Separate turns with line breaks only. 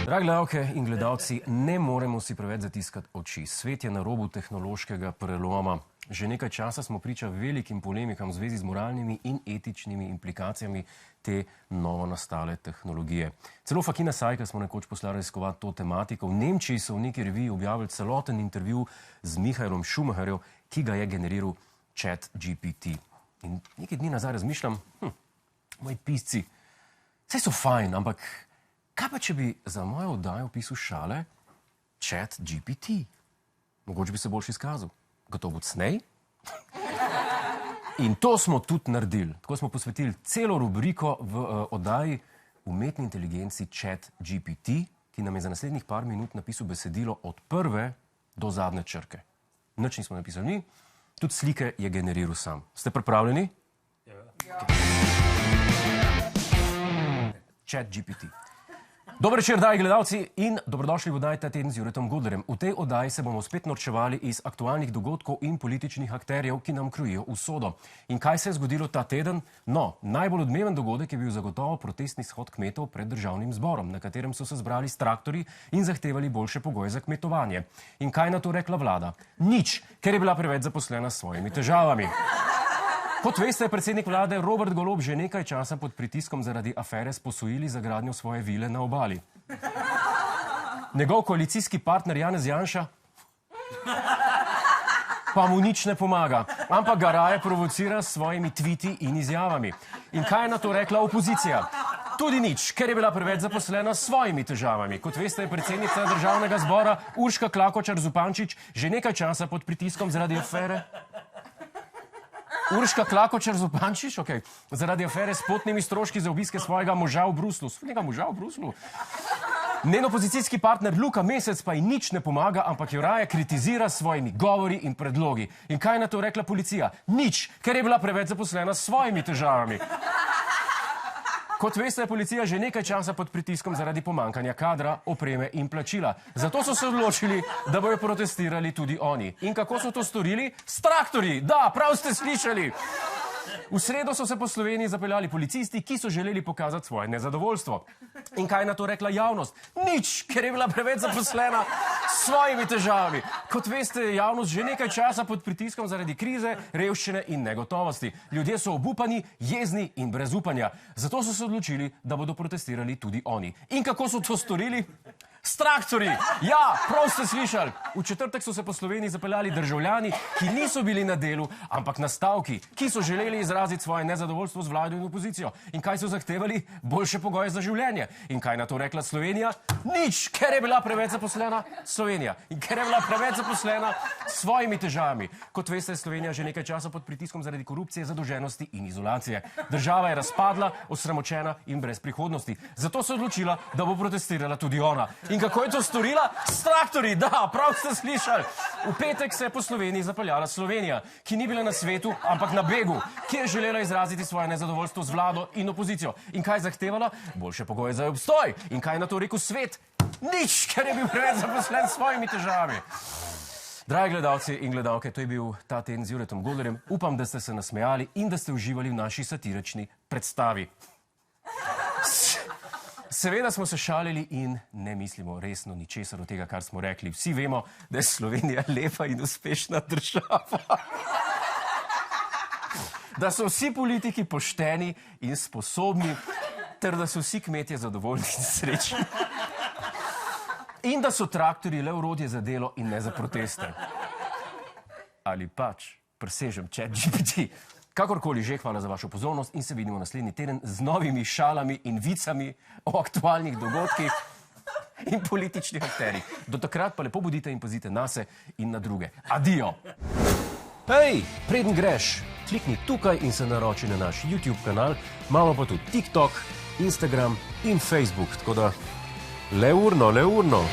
Dragi gledalke in gledalci, ne moremo si preveč zatiskati oči. Svet je na robu tehnološkega preloma. Že nekaj časa smo priča velikim polemikam v zvezi z moralnimi in etičnimi implikacijami te novo nastale tehnologije. Celo Fakina Sajka smo nekoč poslali raziskovati to tematiko. V Nemčiji so v neki reviji objavili celoten intervju z Michaelom Schumacherjem, ki ga je generiral ChatGPT. In nekaj dni nazaj razmišljam, moji pisci, saj so fajn, ampak kaj pa, če bi za mojo oddajo pisal šale ChatGPT? Mogoče bi se boljši izkazal. Gotovo cnej. In to smo tudi naredili. Tako smo posvetili celo rubriko v oddaji umetni inteligenci ChatGPT, ki nam je za naslednjih par minut napisal besedilo od prve do zadnje črke. Nič nismo napisali mi, tudi slike je generiral sam. Ste pripravljeni? Ja. ChatGPT. Dober večer, dragi gledalci, in dobrodošli v oddaji Ta teden z Juretom Godlerjem. V tej oddaji se bomo spet norčevali iz aktualnih dogodkov in političnih akterjev, ki nam krojijo usodo. In kaj se je zgodilo ta teden? No, najbolj odmeven dogodek je bil zagotovo protestni shod kmetov pred državnim zborom, na katerem so se zbrali s traktorji in zahtevali boljše pogoje za kmetovanje. In kaj na to rekla vlada? Nič, ker je bila preveč zaposlena s svojimi težavami. Kot veste, je predsednik vlade Robert Golob že nekaj časa pod pritiskom zaradi afere s posojili za gradnjo svoje vile na obali. Njegov koalicijski partner Janez Janša pa mu nič ne pomaga, ampak ga raje provocira s svojimi tviti in izjavami. In kaj je na to rekla opozicija? Tudi nič, ker je bila preveč zaposlena s svojimi težavami. Kot veste, je predsednica državnega zbora Urška Klakočar Zupančič že nekaj časa pod pritiskom zaradi afere Urška Klakočar Zupančič, zaradi afere s potnimi stroški za obiske svojega moža v Bruslu. Svojega moža v Bruslu? Njen opozicijski partner Luka Mesec pa ji nič ne pomaga, ampak jo raje kritizira s svojimi govori in predlogi. In kaj je na to rekla policija? Nič, ker je bila preveč zaposlena s svojimi težavami. Kot veste, je policija že nekaj časa pod pritiskom zaradi pomankanja kadra, opreme in plačila. Zato so se odločili, da bojo protestirali tudi oni. In kako so to storili? S traktorji! Da, prav ste slišali! V sredo so se po Sloveniji zapeljali policisti, ki so želeli pokazati svoje nezadovoljstvo. In kaj je na to rekla javnost? Nič, ker je bila preveč zaposlena s svojimi težavami. Kot veste, je javnost že nekaj časa pod pritiskom zaradi krize, revščine in negotovosti. Ljudje so obupani, jezni in brez upanja. Zato so se odločili, da bodo protestirali tudi oni. In kako so to storili? S traktorji! Ja, prav ste slišali. V četrtek so se po Sloveniji zapeljali državljani, ki niso bili na delu, ampak na stavki, ki so želeli izraziti svoje nezadovoljstvo z vlado in opozicijo. In kaj so zahtevali? Boljše pogoje za življenje. In kaj na to rekla Slovenija? Nič, ker je bila preveč zaposlena Slovenija. In ker je bila preveč zaposlena s svojimi težavami. Kot veste, je Slovenija že nekaj časa pod pritiskom zaradi korupcije, zadolženosti in izolacije. Država je razpadla, osramočena in brez prihodnosti. Zato se je odločila, da bo protestirala tudi ona. In kako je to storila? S traktorji, da, prav ste slišali. V petek se je po Sloveniji zapeljala Slovenija, ki ni bila na svetu, ampak na begu, ki je želela izraziti svoje nezadovoljstvo z vlado in opozicijo. In kaj zahtevala? Boljše pogoje za obstoj. In kaj je na to rekel svet? Nič, ker je bil preveč zaposlen s svojimi težavami. Dragi gledalci in gledalke, to je bil Ta teden z Juretom Godlerjem. Upam, da ste se nasmejali in da ste uživali v naši satirični predstavi. Seveda smo se šalili in ne mislimo resno ničesar od tega, kar smo rekli. Vsi vemo, da je Slovenija lepa in uspešna država. Da so vsi politiki pošteni in sposobni, ter da so vsi kmetje zadovoljni in srečni. In da so traktorji le orodje za delo in ne za proteste. Ali pač presežem ChatGPT. Kakorkoli že, hvala za vašo pozornost in se vidimo naslednji teden z novimi šalami in vicami o aktualnih dogodkih in političnih akterjih. Do takrat pa lepo bodite in pazite nase in na druge. Adijo! Hej, preden greš, klikni tukaj in se naroči na naš YouTube kanal, imamo pa tudi TikTok, Instagram in Facebook, tako da le urno.